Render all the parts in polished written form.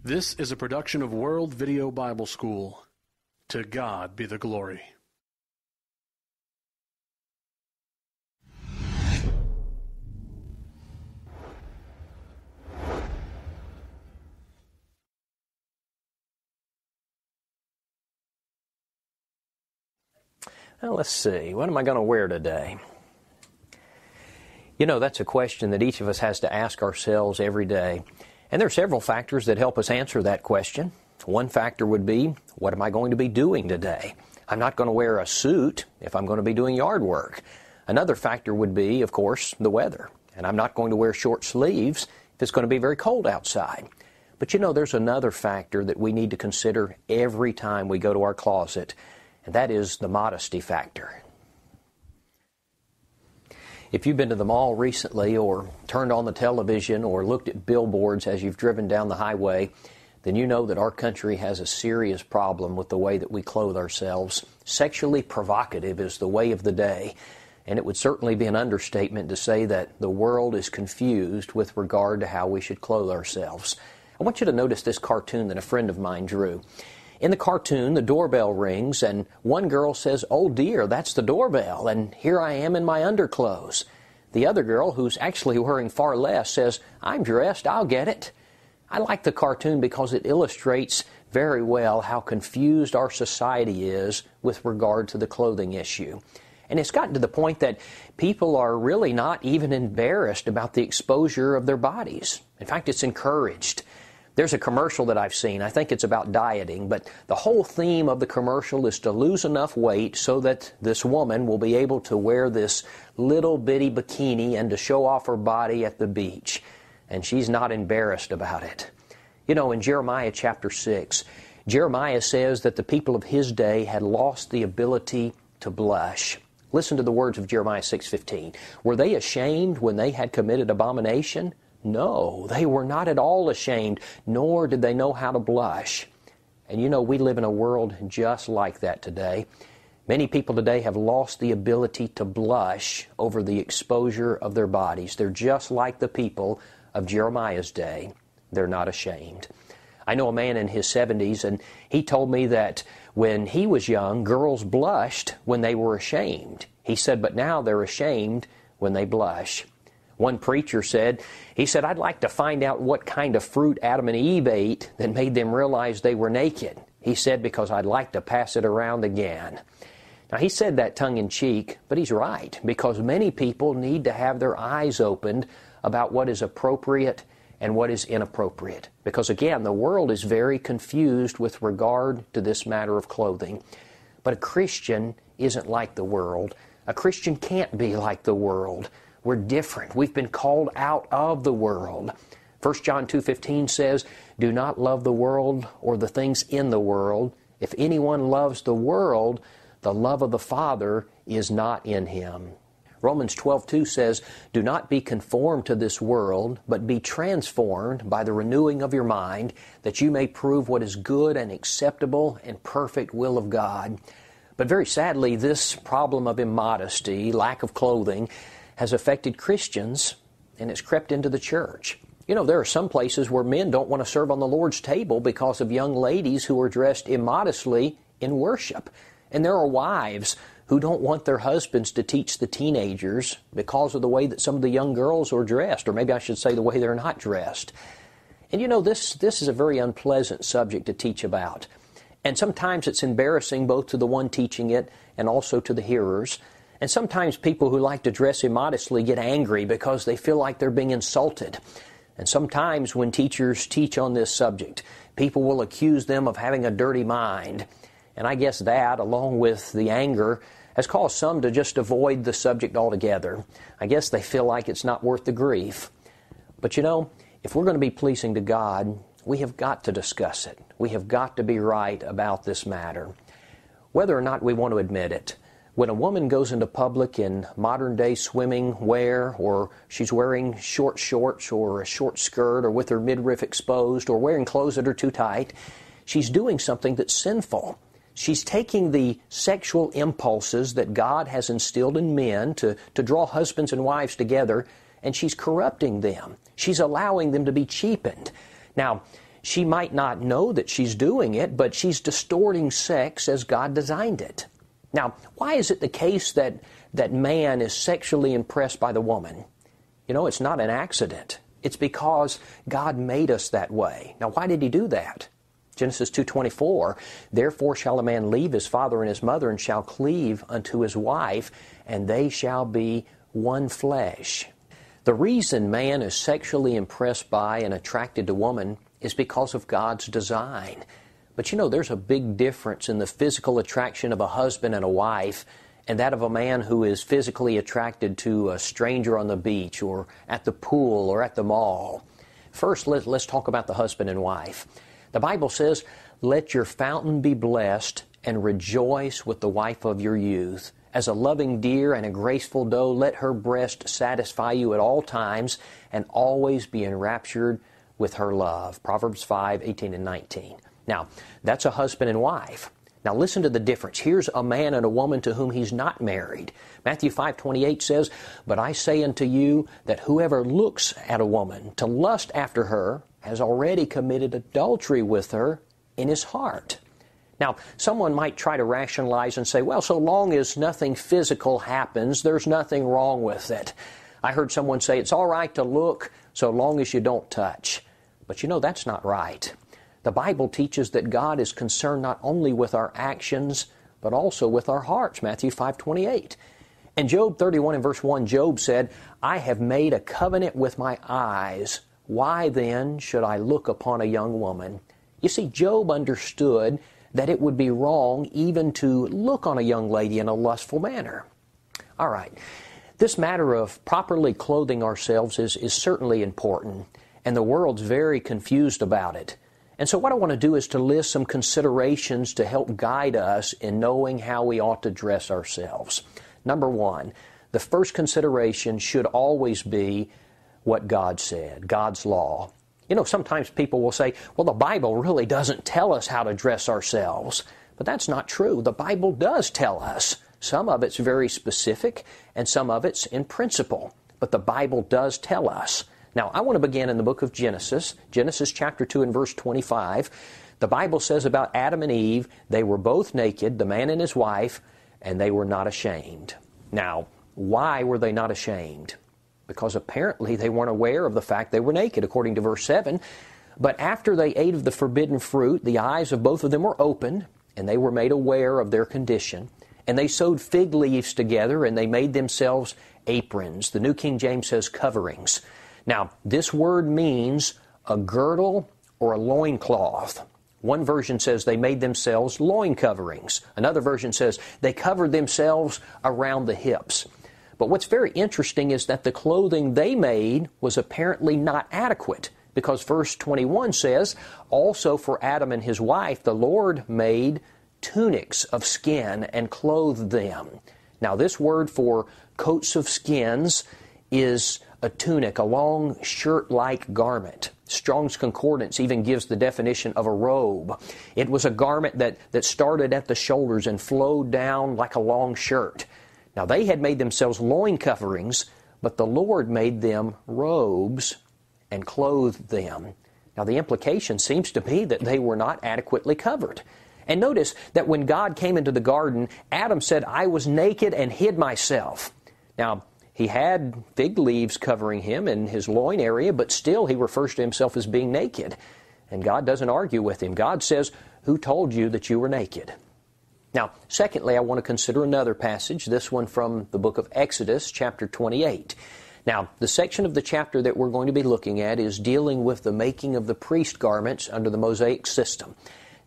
This is a production of World Video Bible School. To God be the glory. Well, let's see. What am I going to wear today? You know, that's a question that each of us has to ask ourselves every day. And there are several factors that help us answer that question. One factor would be, what am I going to be doing today? I'm not going to wear a suit if I'm going to be doing yard work. Another factor would be, of course, the weather. And I'm not going to wear short sleeves if it's going to be very cold outside. But you know, there's another factor that we need to consider every time we go to our closet, and that is the modesty factor. If you've been to the mall recently or turned on the television or looked at billboards as you've driven down the highway, then you know that our country has a serious problem with the way that we clothe ourselves. Sexually provocative is the way of the day, and it would certainly be an understatement to say that the world is confused with regard to how we should clothe ourselves. I want you to notice this cartoon that a friend of mine drew. In the cartoon, the doorbell rings, and one girl says, "Oh dear, that's the doorbell, and here I am in my underclothes." The other girl, who's actually wearing far less, says, "I'm dressed, I'll get it." I like the cartoon because it illustrates very well how confused our society is with regard to the clothing issue. And it's gotten to the point that people are really not even embarrassed about the exposure of their bodies. In fact, it's encouraged. There's a commercial that I've seen, I think it's about dieting, but the whole theme of the commercial is to lose enough weight so that this woman will be able to wear this little bitty bikini and to show off her body at the beach. And she's not embarrassed about it. You know, in Jeremiah chapter 6, Jeremiah says that the people of his day had lost the ability to blush. Listen to the words of Jeremiah 6:15. Were they ashamed when they had committed abomination? No, they were not at all ashamed, nor did they know how to blush. And you know, we live in a world just like that today. Many people today have lost the ability to blush over the exposure of their bodies. They're just like the people of Jeremiah's day. They're not ashamed. I know a man in his 70s, and he told me that when he was young, girls blushed when they were ashamed. He said, but now they're ashamed when they blush. One preacher said, I'd like to find out what kind of fruit Adam and Eve ate that made them realize they were naked. He said, because I'd like to pass it around again. Now, he said that tongue-in-cheek, but he's right, because many people need to have their eyes opened about what is appropriate and what is inappropriate. Because, again, the world is very confused with regard to this matter of clothing. But a Christian isn't like the world. A Christian can't be like the world. We're different. We've been called out of the world. 1 John 2:15 says, "Do not love the world or the things in the world. If anyone loves the world, the love of the Father is not in him." Romans 12:2 says, "Do not be conformed to this world, but be transformed by the renewing of your mind, that you may prove what is good and acceptable and perfect will of God." But very sadly, this problem of immodesty, lack of clothing, has affected Christians, and it's crept into the church. You know, there are some places where men don't want to serve on the Lord's table because of young ladies who are dressed immodestly in worship. And there are wives who don't want their husbands to teach the teenagers because of the way that some of the young girls are dressed, or maybe I should say the way they're not dressed. And you know, this is a very unpleasant subject to teach about. And sometimes it's embarrassing both to the one teaching it and also to the hearers. And sometimes people who like to dress immodestly get angry because they feel like they're being insulted. And sometimes when teachers teach on this subject, people will accuse them of having a dirty mind. And I guess that, along with the anger, has caused some to just avoid the subject altogether. I guess they feel like it's not worth the grief. But you know, if we're going to be pleasing to God, we have got to discuss it. We have got to be right about this matter, whether or not we want to admit it. When a woman goes into public in modern-day swimming wear, or she's wearing short shorts or a short skirt, or with her midriff exposed, or wearing clothes that are too tight, she's doing something that's sinful. She's taking the sexual impulses that God has instilled in men to draw husbands and wives together, and she's corrupting them. She's allowing them to be cheapened. Now, She might not know that she's doing it, but she's distorting sex as God designed it. Now, why is it the case that man is sexually impressed by the woman? You know, it's not an accident. It's because God made us that way. Now, why did He do that? Genesis 2:24, therefore shall a man leave his father and his mother, and shall cleave unto his wife, and they shall be one flesh. The reason man is sexually impressed by and attracted to woman is because of God's design. But you know, there's a big difference in the physical attraction of a husband and a wife and that of a man who is physically attracted to a stranger on the beach or at the pool or at the mall. First, let's talk about the husband and wife. The Bible says, let your fountain be blessed and rejoice with the wife of your youth. As a loving deer and a graceful doe, let her breast satisfy you at all times and always be enraptured with her love. Proverbs 5:18 and 19. Now, that's a husband and wife. Now listen to the difference. Here's a man and a woman to whom he's not married. Matthew 5:28 says, but I say unto you that whoever looks at a woman to lust after her has already committed adultery with her in his heart. Now, someone might try to rationalize and say, well, so long as nothing physical happens, there's nothing wrong with it. I heard someone say it's all right to look so long as you don't touch. But you know, that's not right. The Bible teaches that God is concerned not only with our actions, but also with our hearts. Matthew 5:28. And Job 31 and verse 1, Job said, I have made a covenant with my eyes. Why then should I look upon a young woman? You see, Job understood that it would be wrong even to look on a young lady in a lustful manner. All right. This matter of properly clothing ourselves is certainly important, and the world's very confused about it. And so what I want to do is to list some considerations to help guide us in knowing how we ought to dress ourselves. Number one, the first consideration should always be what God said, God's law. You know, sometimes people will say, well, the Bible really doesn't tell us how to dress ourselves. But that's not true. The Bible does tell us. Some of it's very specific, and some of it's in principle. But the Bible does tell us. Now, I want to begin in the book of Genesis, Genesis chapter 2 and verse 25. The Bible says about Adam and Eve, they were both naked, the man and his wife, and they were not ashamed. Now, why were they not ashamed? Because apparently they weren't aware of the fact they were naked, according to verse 7. But after they ate of the forbidden fruit, the eyes of both of them were opened, and they were made aware of their condition. And they sewed fig leaves together, and they made themselves aprons. The New King James says coverings. Now, this word means a girdle or a loincloth. One version says they made themselves loin coverings. Another version says they covered themselves around the hips. But what's very interesting is that the clothing they made was apparently not adequate, because verse 21 says, also for Adam and his wife, the Lord made tunics of skin and clothed them. Now, this word for coats of skins is a tunic, a long shirt-like garment. Strong's Concordance even gives the definition of a robe. It was a garment that started at the shoulders and flowed down like a long shirt. Now, they had made themselves loin coverings, but the Lord made them robes and clothed them. Now, the implication seems to be that they were not adequately covered. And notice that when God came into the garden, Adam said, I was naked and hid myself. Now, he had fig leaves covering him in his loin area, but still he refers to himself as being naked. And God doesn't argue with him. God says, who told you that you were naked? Now, secondly, I want to consider another passage, this one from the book of Exodus, chapter 28. Now, the section of the chapter that we're going to be looking at is dealing with the making of the priest garments under the Mosaic system.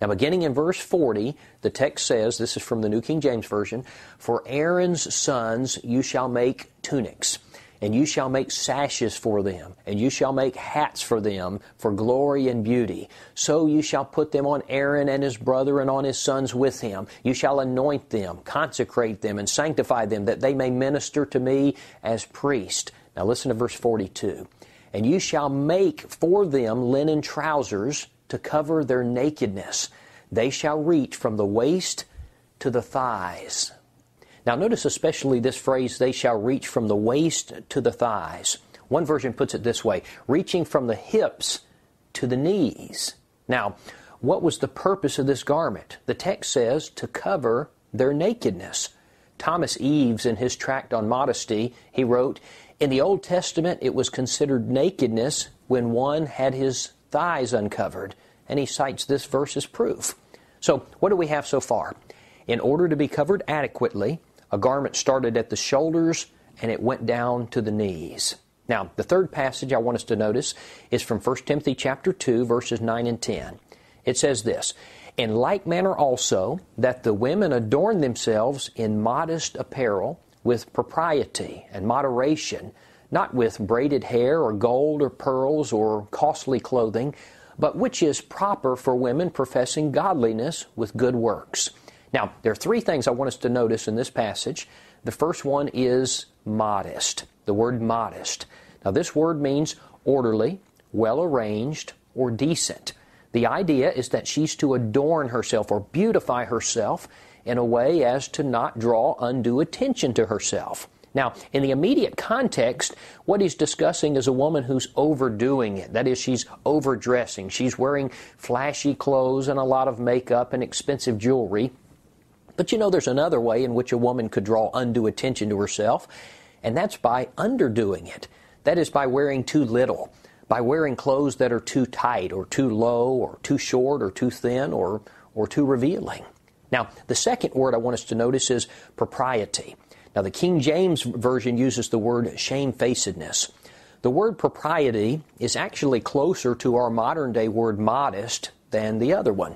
Now, beginning in verse 40, the text says, this is from the New King James Version, for Aaron's sons you shall make tunics, and you shall make sashes for them, and you shall make hats for them for glory and beauty. So you shall put them on Aaron and his brother and on his sons with him. You shall anoint them, consecrate them, and sanctify them, that they may minister to me as priests. Now listen to verse 42. And you shall make for them linen trousers to cover their nakedness. They shall reach from the waist to the thighs. Now notice especially this phrase, they shall reach from the waist to the thighs. One version puts it this way, reaching from the hips to the knees. Now, what was the purpose of this garment? The text says to cover their nakedness. Thomas Eves, in his tract on modesty, he wrote, in the Old Testament it was considered nakedness when one had his thighs uncovered. And he cites this verse as proof. So, what do we have so far? In order to be covered adequately, a garment started at the shoulders and it went down to the knees. Now, the third passage I want us to notice is from 1 Timothy chapter 2, verses 9 and 10. It says this, in like manner also, that the women adorn themselves in modest apparel with propriety and moderation, not with braided hair or gold or pearls or costly clothing, but which is proper for women professing godliness with good works. Now, there are three things I want us to notice in this passage. The first one is modest, the word modest. Now, this word means orderly, well-arranged, or decent. The idea is that she's to adorn herself or beautify herself in a way as to not draw undue attention to herself. Now, in the immediate context, what he's discussing is a woman who's overdoing it. That is, she's overdressing. She's wearing flashy clothes and a lot of makeup and expensive jewelry. But you know, there's another way in which a woman could draw undue attention to herself, and that's by underdoing it. That is, by wearing too little, by wearing clothes that are too tight or too low or too short or too thin or too revealing. Now, the second word I want us to notice is propriety. Now, the King James Version uses the word shamefacedness. The word propriety is actually closer to our modern-day word modest than the other one.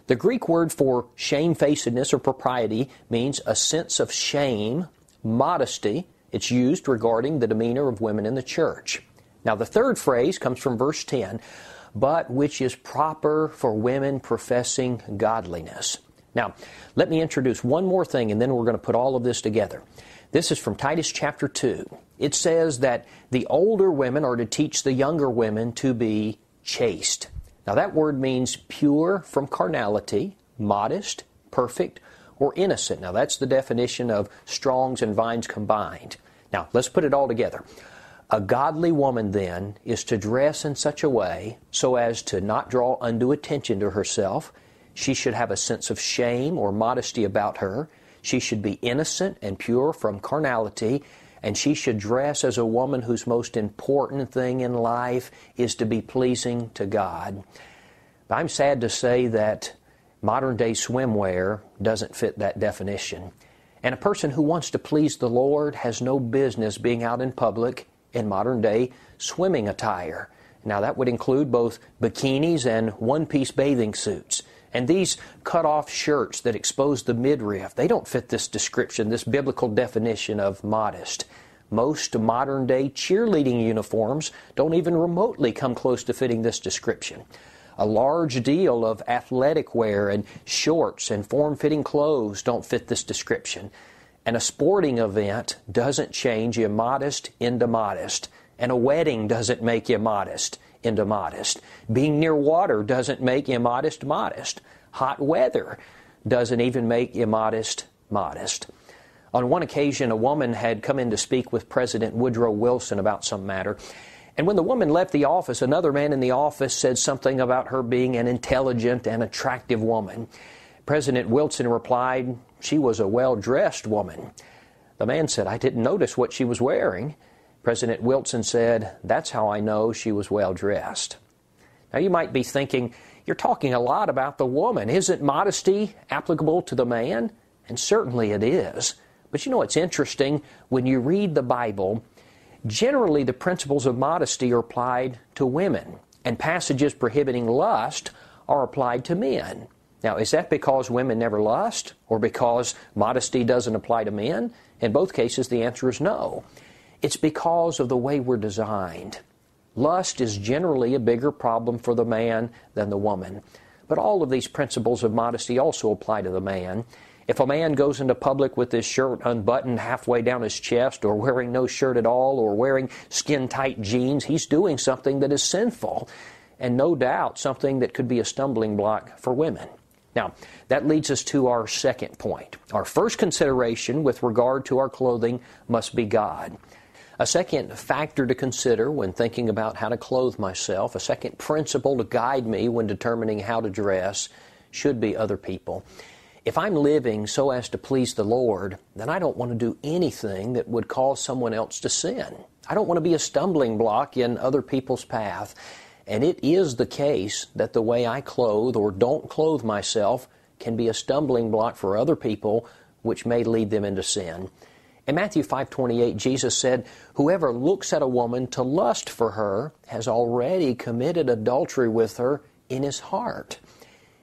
The Greek word for shamefacedness or propriety means a sense of shame, modesty. It's used regarding the demeanor of women in the church. Now, the third phrase comes from verse 10, but which is proper for women professing godliness. Now, let me introduce one more thing, and then we're going to put all of this together. This is from Titus chapter 2. It says that the older women are to teach the younger women to be chaste. Now, that word means pure from carnality, modest, perfect, or innocent. Now, that's the definition of Strong's and Vine's combined. Now, let's put it all together. A godly woman, then, is to dress in such a way so as to not draw undue attention to herself. She should have a sense of shame or modesty about her. She should be innocent and pure from carnality, and she should dress as a woman whose most important thing in life is to be pleasing to God. I'm sad to say that modern-day swimwear doesn't fit that definition. And a person who wants to please the Lord has no business being out in public in modern-day swimming attire. Now, that would include both bikinis and one-piece bathing suits. And these cut-off shirts that expose the midriff, they don't fit this description, this biblical definition of modest. Most modern-day cheerleading uniforms don't even remotely come close to fitting this description. A large deal of athletic wear and shorts and form-fitting clothes don't fit this description. And a sporting event doesn't change immodest into modest. And a wedding doesn't make immodest into modest. Being near water doesn't make immodest modest. Hot weather doesn't even make immodest modest. On one occasion, a woman had come in to speak with President Woodrow Wilson about some matter. And when the woman left the office, another man in the office said something about her being an intelligent and attractive woman. President Wilson replied, she was a well-dressed woman. The man said, I didn't notice what she was wearing. President Wilson said, that's how I know she was well-dressed. Now you might be thinking, you're talking a lot about the woman. Isn't modesty applicable to the man? And certainly it is. But you know what's interesting? When you read the Bible, generally the principles of modesty are applied to women, and passages prohibiting lust are applied to men. Now, is that because women never lust, or because modesty doesn't apply to men? In both cases, the answer is no. It's because of the way we're designed. Lust is generally a bigger problem for the man than the woman. But all of these principles of modesty also apply to the man. If a man goes into public with his shirt unbuttoned halfway down his chest, or wearing no shirt at all, or wearing skin-tight jeans, he's doing something that is sinful, and no doubt something that could be a stumbling block for women. Now, that leads us to our second point. Our first consideration with regard to our clothing must be God. A second factor to consider when thinking about how to clothe myself, a second principle to guide me when determining how to dress, should be other people. If I'm living so as to please the Lord, then I don't want to do anything that would cause someone else to sin. I don't want to be a stumbling block in other people's path. And it is the case that the way I clothe or don't clothe myself can be a stumbling block for other people, which may lead them into sin. In Matthew 5:28, Jesus said, "Whoever looks at a woman to lust for her has already committed adultery with her in his heart."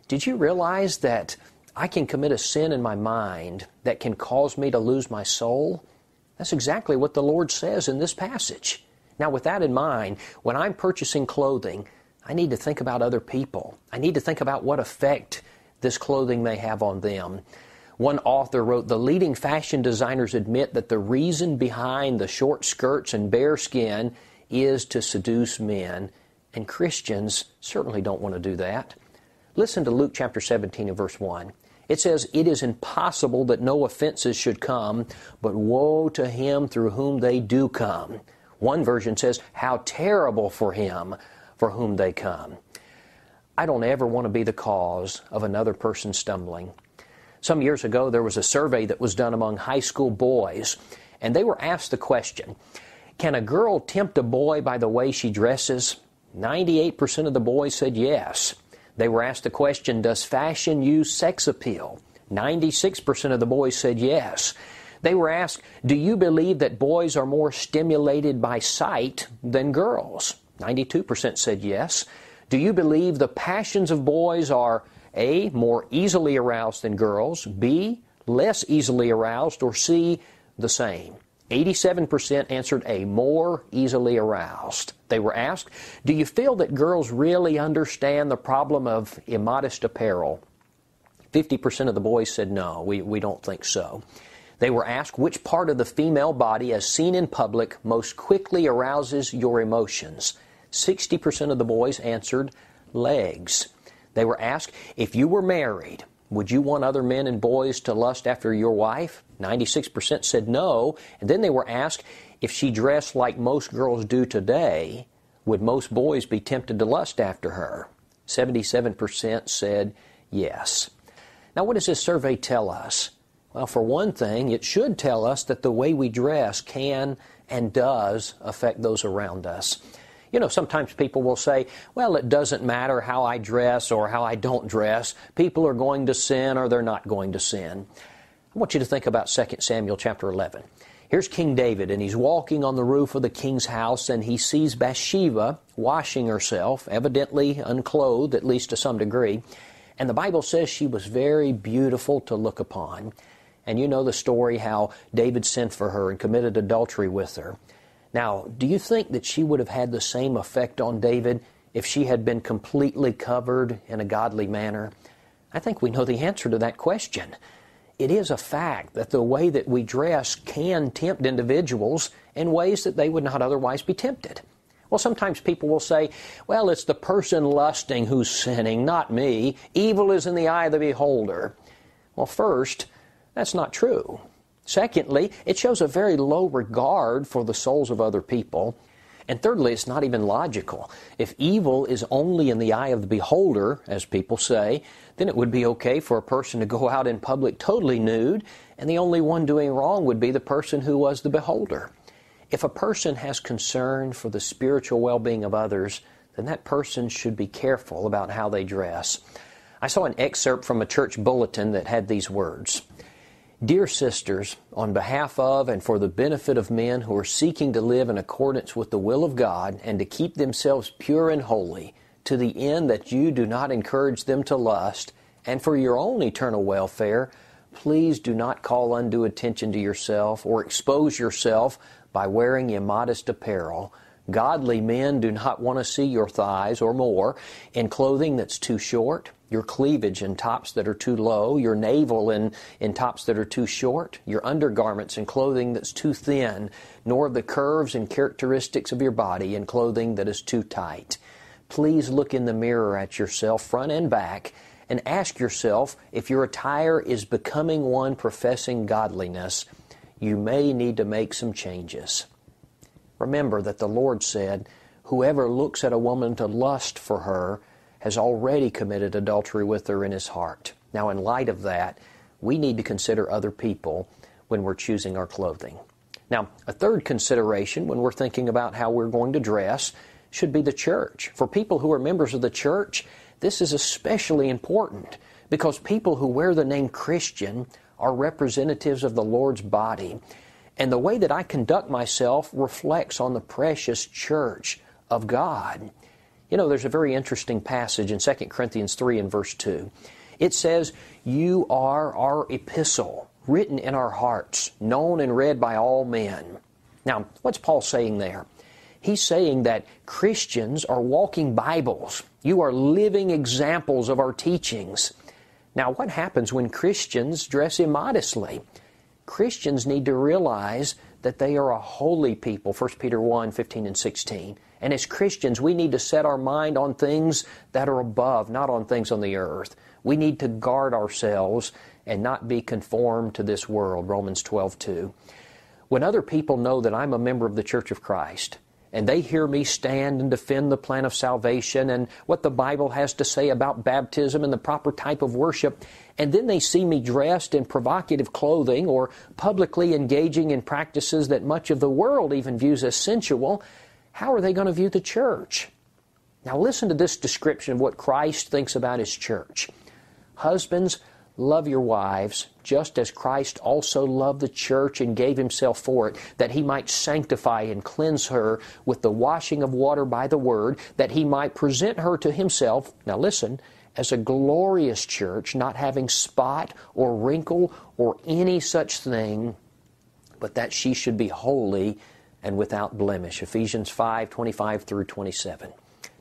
Did you realize that I can commit a sin in my mind that can cause me to lose my soul? That's exactly what the Lord says in this passage. Now, with that in mind, when I'm purchasing clothing, I need to think about other people. I need to think about what effect this clothing may have on them. One author wrote, "The leading fashion designers admit that the reason behind the short skirts and bare skin is to seduce men, and Christians certainly don't want to do that." Listen to Luke chapter 17 and verse 1. It says, "It is impossible that no offenses should come, but woe to him through whom they do come." One version says, "How terrible for him for whom they come." I don't ever want to be the cause of another person stumbling. Some years ago, there was a survey that was done among high school boys, and they were asked the question, can a girl tempt a boy by the way she dresses? 98% of the boys said yes. They were asked the question, does fashion use sex appeal? 96% of the boys said yes. They were asked, do you believe that boys are more stimulated by sight than girls? 92% said yes. Do you believe the passions of boys are A, more easily aroused than girls, B, less easily aroused, or C, the same? 87% answered A, more easily aroused. They were asked, do you feel that girls really understand the problem of immodest apparel? 50% of the boys said no, we don't think so. They were asked which part of the female body as seen in public most quickly arouses your emotions. 60% of the boys answered legs. They were asked, if you were married, would you want other men and boys to lust after your wife? 96% said no. And then they were asked, if she dressed like most girls do today, would most boys be tempted to lust after her? 77% said yes. Now, what does this survey tell us? Well, for one thing, it should tell us that the way we dress can and does affect those around us. You know, sometimes people will say, well, it doesn't matter how I dress or how I don't dress. People are going to sin or they're not going to sin. I want you to think about 2 Samuel chapter 11. Here's King David, and he's walking on the roof of the king's house, and he sees Bathsheba washing herself, evidently unclothed, at least to some degree. And the Bible says she was very beautiful to look upon. And you know the story how David sent for her and committed adultery with her. Now, do you think that she would have had the same effect on David if she had been completely covered in a godly manner? I think we know the answer to that question. It is a fact that the way that we dress can tempt individuals in ways that they would not otherwise be tempted. Well, sometimes people will say, well, it's the person lusting who's sinning, not me. Evil is in the eye of the beholder. Well, first, that's not true. Secondly, it shows a very low regard for the souls of other people. And thirdly, it's not even logical. If evil is only in the eye of the beholder, as people say, then it would be okay for a person to go out in public totally nude, and the only one doing wrong would be the person who was the beholder. If a person has concern for the spiritual well-being of others, then that person should be careful about how they dress. I saw an excerpt from a church bulletin that had these words. Dear sisters, on behalf of and for the benefit of men who are seeking to live in accordance with the will of God and to keep themselves pure and holy, to the end that you do not encourage them to lust, and for your own eternal welfare, please do not call undue attention to yourself or expose yourself by wearing immodest apparel. Godly men do not want to see your thighs or more in clothing that's too short, your cleavage in tops that are too low, your navel in tops that are too short, your undergarments in clothing that's too thin, nor the curves and characteristics of your body in clothing that is too tight. Please look in the mirror at yourself, front and back, and ask yourself if your attire is becoming one professing godliness. You may need to make some changes. Remember that the Lord said, "Whoever looks at a woman to lust for her has already committed adultery with her in his heart." Now, in light of that, we need to consider other people when we're choosing our clothing. Now, a third consideration when we're thinking about how we're going to dress should be the church. For people who are members of the church, this is especially important because people who wear the name Christian are representatives of the Lord's body. And the way that I conduct myself reflects on the precious church of God. You know, there's a very interesting passage in 2 Corinthians 3 and verse 2. It says, "You are our epistle, written in our hearts, known and read by all men." Now, what's Paul saying there? He's saying that Christians are walking Bibles. You are living examples of our teachings. Now, what happens when Christians dress immodestly? Christians need to realize that they are a holy people, 1 Peter 1, 15 and 16. And as Christians, we need to set our mind on things that are above, not on things on the earth. We need to guard ourselves and not be conformed to this world, Romans 12:2. When other people know that I'm a member of the Church of Christ, and they hear me stand and defend the plan of salvation and what the Bible has to say about baptism and the proper type of worship, and then they see me dressed in provocative clothing or publicly engaging in practices that much of the world even views as sensual, how are they going to view the church? Now listen to this description of what Christ thinks about His church. "Husbands, love your wives, just as Christ also loved the church and gave Himself for it, that He might sanctify and cleanse her with the washing of water by the Word, that He might present her to Himself," now listen, "as a glorious church, not having spot or wrinkle or any such thing, but that she should be holy and without blemish." Ephesians 5:25 through 27.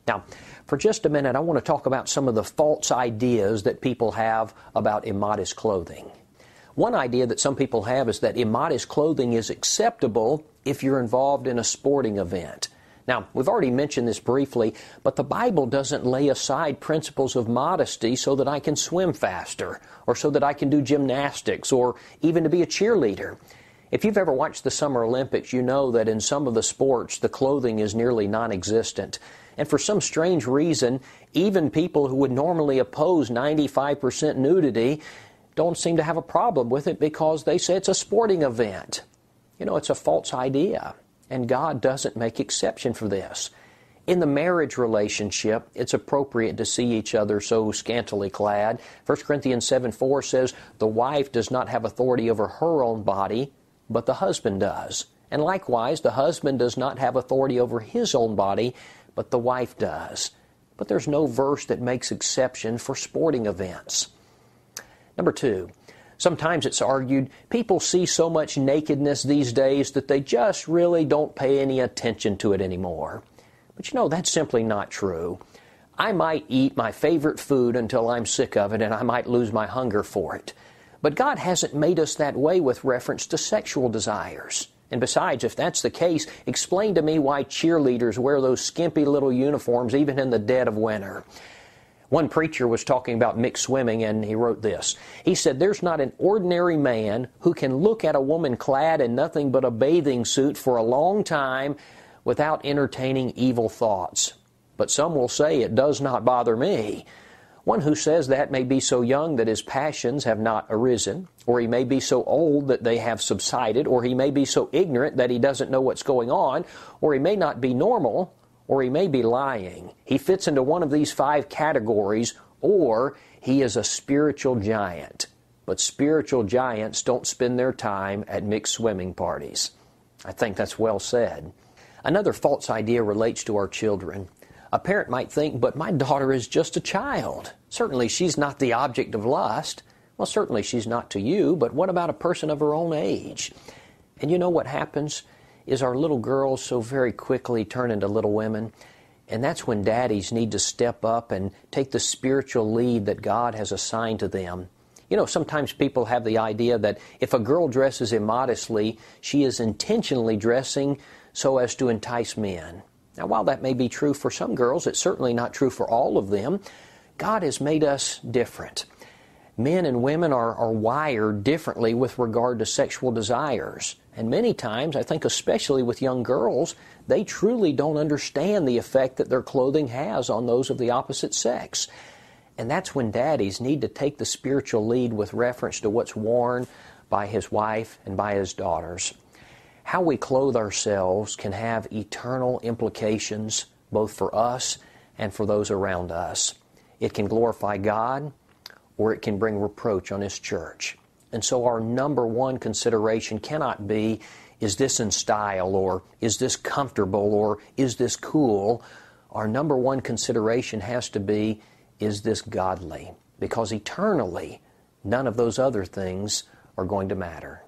Now, for just a minute, I want to talk about some of the false ideas that people have about immodest clothing. One idea that some people have is that immodest clothing is acceptable if you're involved in a sporting event. Now, we've already mentioned this briefly, but the Bible doesn't lay aside principles of modesty so that I can swim faster, or so that I can do gymnastics, or even to be a cheerleader. If you've ever watched the Summer Olympics, you know that in some of the sports, the clothing is nearly non-existent. And for some strange reason, even people who would normally oppose 95% nudity don't seem to have a problem with it because they say it's a sporting event. You know, it's a false idea, and God doesn't make exception for this. In the marriage relationship, it's appropriate to see each other so scantily clad. 1 Corinthians 7:4 says, "The wife does not have authority over her own body, but the husband does. And likewise, the husband does not have authority over his own body, but the wife does." But there's no verse that makes exception for sporting events. Number two, sometimes it's argued people see so much nakedness these days that they just really don't pay any attention to it anymore. But you know, that's simply not true. I might eat my favorite food until I'm sick of it, and I might lose my hunger for it. But God hasn't made us that way with reference to sexual desires. And besides, if that's the case, explain to me why cheerleaders wear those skimpy little uniforms even in the dead of winter. One preacher was talking about mixed swimming, and he wrote this. He said, "There's not an ordinary man who can look at a woman clad in nothing but a bathing suit for a long time without entertaining evil thoughts. But some will say, 'It does not bother me.' One who says that may be so young that his passions have not arisen, or he may be so old that they have subsided, or he may be so ignorant that he doesn't know what's going on, or he may not be normal, or he may be lying. He fits into one of these 5 categories, or he is a spiritual giant. But spiritual giants don't spend their time at mixed swimming parties." I think that's well said. Another false idea relates to our children. A parent might think, "But my daughter is just a child. Certainly she's not the object of lust." Well, certainly she's not to you, but what about a person of her own age? And you know what happens is our little girls so very quickly turn into little women, and that's when daddies need to step up and take the spiritual lead that God has assigned to them. You know, sometimes people have the idea that if a girl dresses immodestly, she is intentionally dressing so as to entice men. Now, while that may be true for some girls, it's certainly not true for all of them. God has made us different. Men and women are wired differently with regard to sexual desires. And many times, I think especially with young girls, they truly don't understand the effect that their clothing has on those of the opposite sex. And that's when daddies need to take the spiritual lead with reference to what's worn by his wife and by his daughters. How we clothe ourselves can have eternal implications both for us and for those around us. It can glorify God, or it can bring reproach on His church. And so our number one consideration cannot be, is this in style, or is this comfortable, or is this cool? Our number one consideration has to be, is this godly? Because eternally, none of those other things are going to matter.